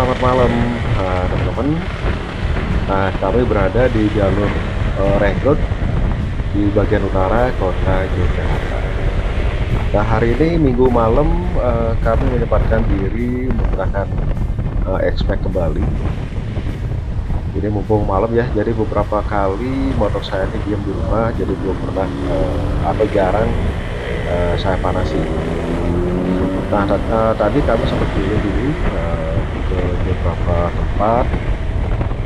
Selamat malam, teman-teman. Nah, kami berada di jalur Rekrut di bagian utara kota Yogyakarta. Nah, hari ini Minggu malam kami menyempatkan diri menggunakan X-Max kembali. Ini mumpung malam ya, jadi beberapa kali motor saya ini diam di rumah, jadi belum pernah atau jarang saya panasi. Nah, tadi kami sempat keliling dulu ke beberapa tempat.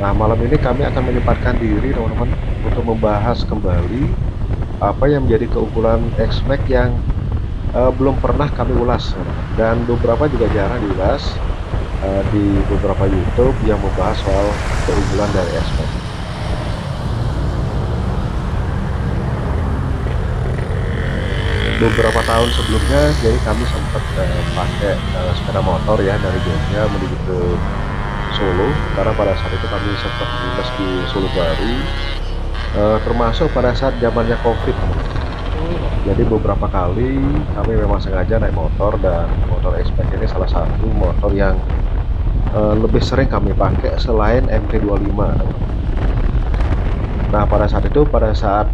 Nah, malam ini kami akan menyempatkan diri teman-teman untuk membahas kembali apa yang menjadi keunggulan X-Max yang belum pernah kami ulas, teman-teman. Dan beberapa juga jarang diulas di beberapa YouTube yang membahas soal keunggulan dari X-Max. Beberapa tahun sebelumnya, jadi kami sempat pakai sepeda motor ya dari Jogja menuju ke Solo, karena pada saat itu kami sempat dinas di Solo Baru, termasuk pada saat zamannya COVID. Jadi beberapa kali kami memang sengaja naik motor, dan motor X-Max ini salah satu motor yang lebih sering kami pakai selain MT25. Nah, pada saat itu, pada saat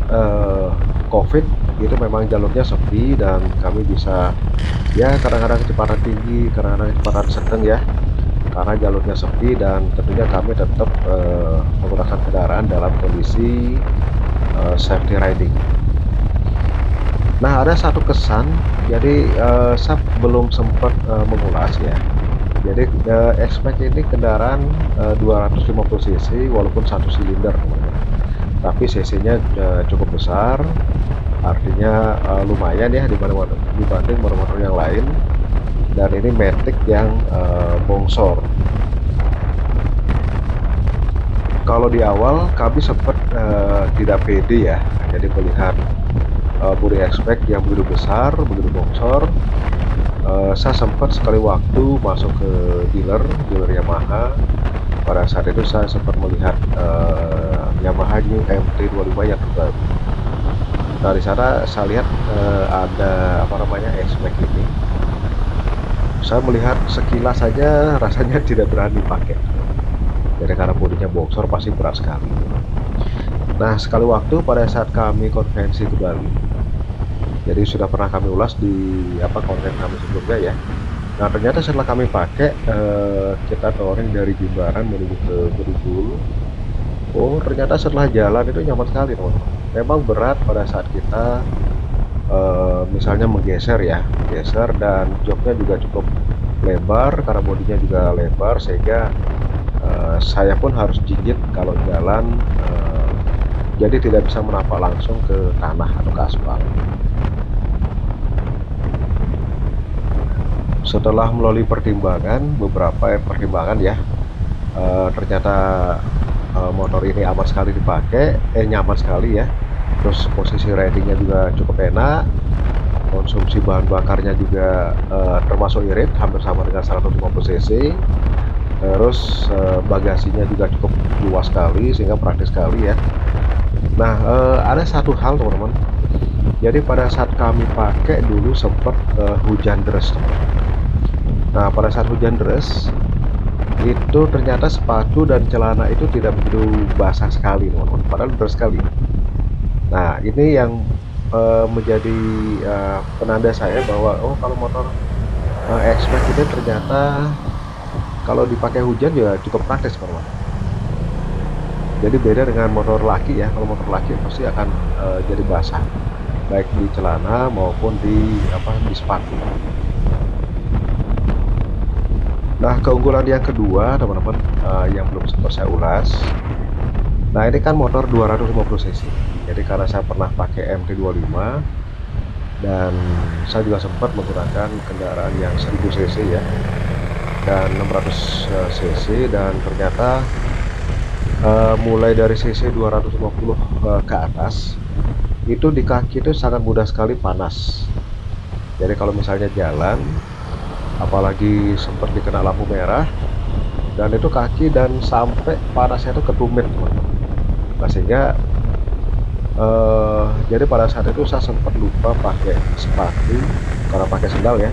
COVID itu memang jalurnya sepi dan kami bisa ya kadang-kadang kecepatan tinggi, kadang-kadang kecepatan sedang ya, karena jalurnya sepi, dan tentunya kami tetap menggunakan kendaraan dalam kondisi safety riding. Nah, ada satu kesan, jadi saya belum sempat mengulas ya. Jadi X-Max ini kendaraan 250 cc walaupun satu silinder, tapi cc-nya cukup besar, artinya lumayan ya dibanding motor-motor yang lain. Dan ini matic yang bongsor. Kalau di awal kami sempat tidak pede ya, jadi melihat bodi X-Max yang begitu besar, begitu bongsor. Saya sempat sekali waktu masuk ke dealer Yamaha. Pada saat itu saya sempat melihat Yamaha New MT25 yang terbaru. Nah, di sana saya lihat ada X-Max ini. Saya melihat sekilas saja rasanya tidak berani pakai. Jadi karena bodinya boxer pasti berat sekali. Nah, sekali waktu pada saat kami konvensi ke Bali, jadi sudah pernah kami ulas di konten kami sebelumnya ya. Nah, ternyata setelah kami pakai, kita touring dari Jimbaran menuju ke Bedugul. Oh, ternyata setelah jalan itu nyaman sekali, teman-teman. Memang berat pada saat kita misalnya menggeser ya, dan joknya juga cukup lebar karena bodinya juga lebar, sehingga saya pun harus jinjit kalau jalan, jadi tidak bisa menapak langsung ke tanah atau ke aspal. Setelah melalui beberapa pertimbangan ya, ternyata motor ini aman sekali dipakai, nyaman sekali ya. Terus posisi ridingnya juga cukup enak, konsumsi bahan bakarnya juga termasuk irit, hampir sama dengan 150 cc. Terus bagasinya juga cukup luas sekali sehingga praktis sekali ya. Nah, ada satu hal teman-teman, jadi pada saat kami pakai dulu sempat hujan deras, teman-teman. Nah, pada saat hujan deras itu ternyata sepatu dan celana itu tidak begitu basah sekali, teman-teman, padahal deras sekali. Nah, ini yang menjadi penanda saya bahwa kalau motor X-Max ini ternyata kalau dipakai hujan ya cukup praktis, teman-teman. Jadi beda dengan motor laki ya. Kalau motor laki pasti akan jadi basah, baik di celana maupun di sepatu. Nah, keunggulan yang kedua, teman-teman, yang belum sempat saya ulas. Nah, ini kan motor 250 cc. Jadi karena saya pernah pakai MT25, dan saya juga sempat menggunakan kendaraan yang 1000 cc ya, dan 600 cc, dan ternyata mulai dari cc 250 ke atas itu di kaki itu sangat mudah sekali panas. Jadi kalau misalnya jalan, apalagi sempat dikena lampu merah, dan itu kaki dan sampai panasnya itu ketumit, teman-teman. Nah, sehingga jadi pada saat itu saya sempat lupa pakai sepatu karena pakai sendal ya.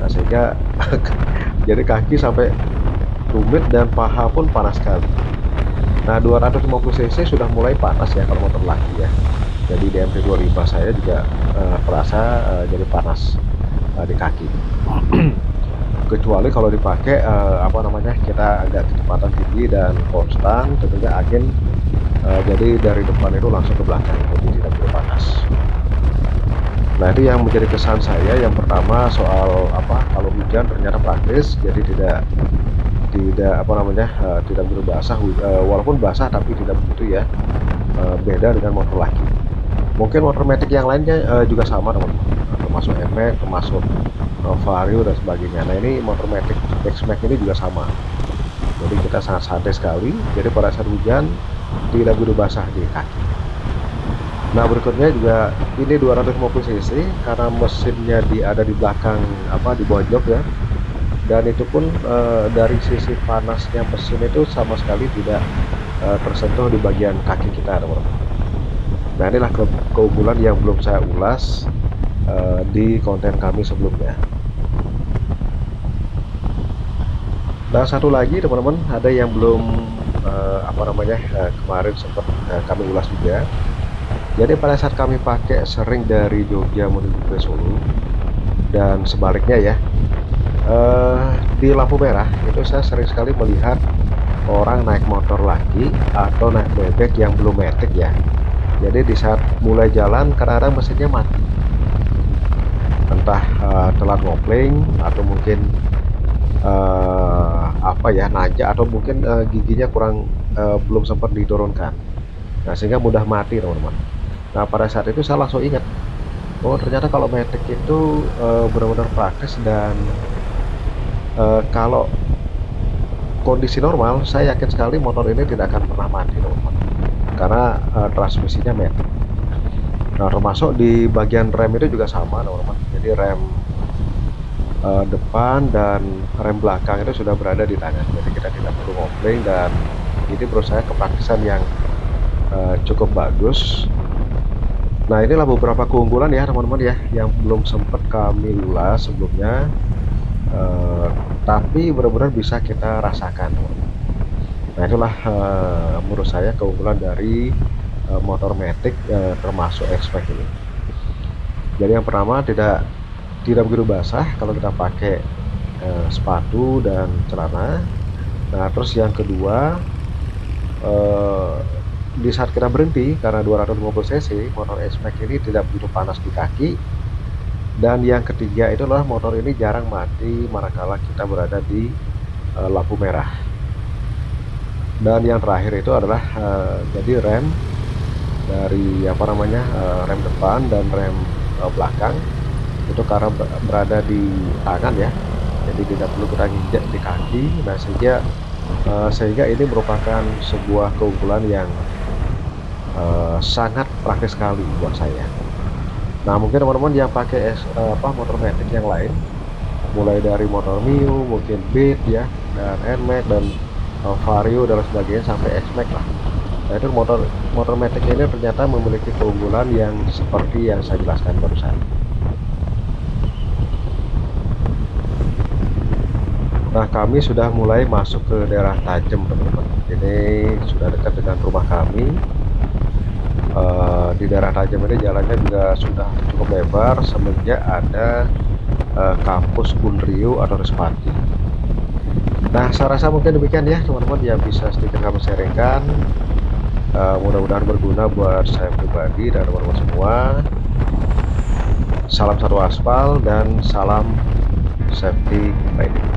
Nah, sehingga jadi kaki sampai tumit dan paha pun panas sekali. Nah 250 cc sudah mulai panas ya kalau motor laki ya. Jadi di MT25 saya juga terasa jadi panas di kaki. Kecuali kalau dipakai apa namanya, kita agak kecepatan tinggi dan konstan, tentunya angin jadi dari depan itu langsung ke belakang, jadi tidak perlu panas. Nah itu yang menjadi kesan saya. Yang pertama soal apa, kalau hujan ternyata praktis, jadi tidak apa namanya, tidak begitu basah, walaupun basah tapi tidak begitu ya, beda dengan motor laki. Mungkin motor matic yang lainnya juga sama teman-teman, termasuk NMAX, termasuk Vario dan sebagainya. Nah ini motor matic X-Max ini juga sama, jadi kita sangat santai sekali, jadi pada saat hujan tidak begitu basah di kaki. Nah berikutnya juga ini 250 cc karena mesinnya ada di belakang, apa, di bawah jok ya, dan itu pun dari sisi panasnya mesin itu sama sekali tidak tersentuh di bagian kaki kita teman-teman. Nah inilah keunggulan yang belum saya ulas di konten kami sebelumnya. Nah satu lagi teman-teman, ada yang belum apa namanya, kemarin sempat kami ulas juga. Jadi pada saat kami pakai sering dari Jogja menuju ke Solo dan sebaliknya ya, di lampu merah itu saya sering sekali melihat orang naik motor lagi atau naik bebek yang belum matic ya. Jadi di saat mulai jalan kadang-kadang mesinnya mati, entah telat ngopling atau mungkin apa ya, naja, atau mungkin giginya kurang belum sempat diturunkan. Nah sehingga mudah mati teman-teman. Nah pada saat itu saya langsung ingat, oh ternyata kalau matic itu benar-benar praktis, dan kalau kondisi normal saya yakin sekali motor ini tidak akan pernah mati teman-teman, karena transmisinya matic. Nah termasuk di bagian rem itu juga sama teman-teman, jadi rem depan dan rem belakang itu sudah berada di tangan, jadi kita tidak perlu ngopling, dan ini menurut saya kepraktisan yang cukup bagus. Nah inilah beberapa keunggulan ya teman-teman ya, yang belum sempat kami ulas sebelumnya, tapi benar-benar bisa kita rasakan teman-teman. Nah itulah menurut saya keunggulan dari motor matic termasuk X-Max ini. Jadi yang pertama, tidak begitu basah kalau kita pakai sepatu dan celana. Nah terus yang kedua, di saat kita berhenti karena 250 cc motor X-Max ini tidak begitu panas di kaki. Dan yang ketiga itu adalah motor ini jarang mati manakala kita berada di lampu merah. Dan yang terakhir itu adalah jadi rem dari apa namanya, rem depan dan rem belakang itu karena berada di tangan ya, jadi tidak perlu kita nginjak di kaki. Nah sehingga ini merupakan sebuah keunggulan yang sangat praktis sekali buat saya. Nah mungkin teman-teman yang pakai motor matic yang lain, mulai dari motor Mio, mungkin Beat ya, dan NMAX dan Vario dan sebagainya sampai X-Max lah. Nah itu motor matic ini ternyata memiliki keunggulan yang seperti yang saya jelaskan barusan. Nah kami sudah mulai masuk ke daerah Tajem teman-teman, ini sudah dekat dengan rumah kami. Di daerah Tajem ini jalannya juga sudah cukup lebar semenjak ada kampus Unrio atau Respati. Nah saya rasa mungkin demikian ya teman-teman yang bisa sedikit kami sharingkan. Mudah-mudahan berguna buat saya pribadi dan teman-teman semua. Salam satu aspal dan salam safety riding.